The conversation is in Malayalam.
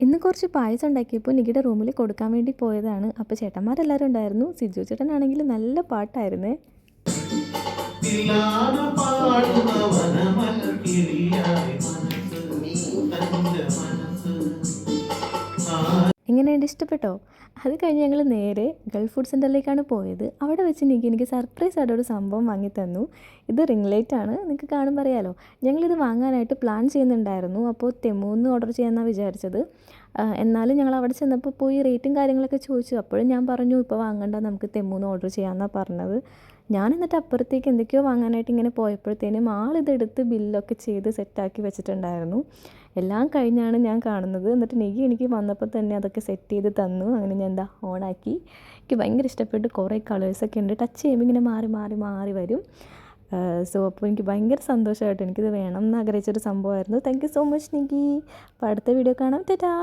ഇന്ന് കുറച്ച് പായസം ഉണ്ടാക്കിയപ്പോൾ നികിയുടെ റൂമിൽ കൊടുക്കാൻ വേണ്ടി പോയതാണ്. അപ്പോൾ ചേട്ടന്മാരെല്ലാവരും ഉണ്ടായിരുന്നു. സിജു ചേട്ടനാണെങ്കിൽ നല്ല പാട്ടായിരുന്നേ. എങ്ങനെയുണ്ട്, ഇഷ്ടപ്പെട്ടോ? അത് കഴിഞ്ഞ് ഞങ്ങൾ നേരെ ഗൾഫ് ഫുഡ് സെൻ്ററിലേക്കാണ് പോയത്. അവിടെ വെച്ച് എനിക്ക് സർപ്രൈസ് ആയിട്ട് ഒരു സംഭവം വാങ്ങി തന്നു. ഇത് റിംഗ് ലൈറ്റാണ്, നിങ്ങൾക്ക് കാണുമ്പോൾ അറിയാലോ. ഞങ്ങളിത് വാങ്ങാനായിട്ട് പ്ലാൻ ചെയ്യുന്നുണ്ടായിരുന്നു. അപ്പോൾ തെമ്മൂന്ന് ഓർഡർ ചെയ്യാമെന്നാണ് വിചാരിച്ചത്. എന്നാലും ഞങ്ങൾ അവിടെ ചെന്നപ്പോൾ പോയി റേറ്റും കാര്യങ്ങളൊക്കെ ചോദിച്ചു. അപ്പോഴും ഞാൻ പറഞ്ഞു ഇപ്പോൾ വാങ്ങണ്ട, നമുക്ക് തെമ്മൂന്ന് ഓർഡർ ചെയ്യാമെന്നാണ് പറഞ്ഞത്. ഞാൻ എന്നിട്ട് അപ്പുറത്തേക്ക് എന്തൊക്കെയോ വാങ്ങാനായിട്ട് ഇങ്ങനെ പോയപ്പോഴത്തേനും ആളിതെടുത്ത് ബില്ലൊക്കെ ചെയ്ത് സെറ്റാക്കി വെച്ചിട്ടുണ്ടായിരുന്നു. എല്ലാം കഴിഞ്ഞാണ് ഞാൻ കാണുന്നത്. എന്നിട്ട് എനിക്ക് വന്നപ്പോൾ തന്നെ അതൊക്കെ സെറ്റ് ചെയ്ത് തന്നു. അങ്ങനെ ഞാൻ എന്താ ഓണാക്കി. എനിക്ക് ഭയങ്കര ഇഷ്ടപ്പെട്ട്. കുറേ കളേഴ്സൊക്കെ ഉണ്ട്. ടച്ച് ചെയ്യുമ്പോൾ ഇങ്ങനെ മാറി മാറി മാറി വരും. അപ്പോൾ എനിക്ക് ഭയങ്കര സന്തോഷമായിട്ട് എനിക്കിത് വേണം എന്ന് ആഗ്രഹിച്ചൊരു സംഭവമായിരുന്നു. Thank you so much Nikki. അപ്പോൾ അടുത്ത വീഡിയോ കാണാം. ടാറ്റാ.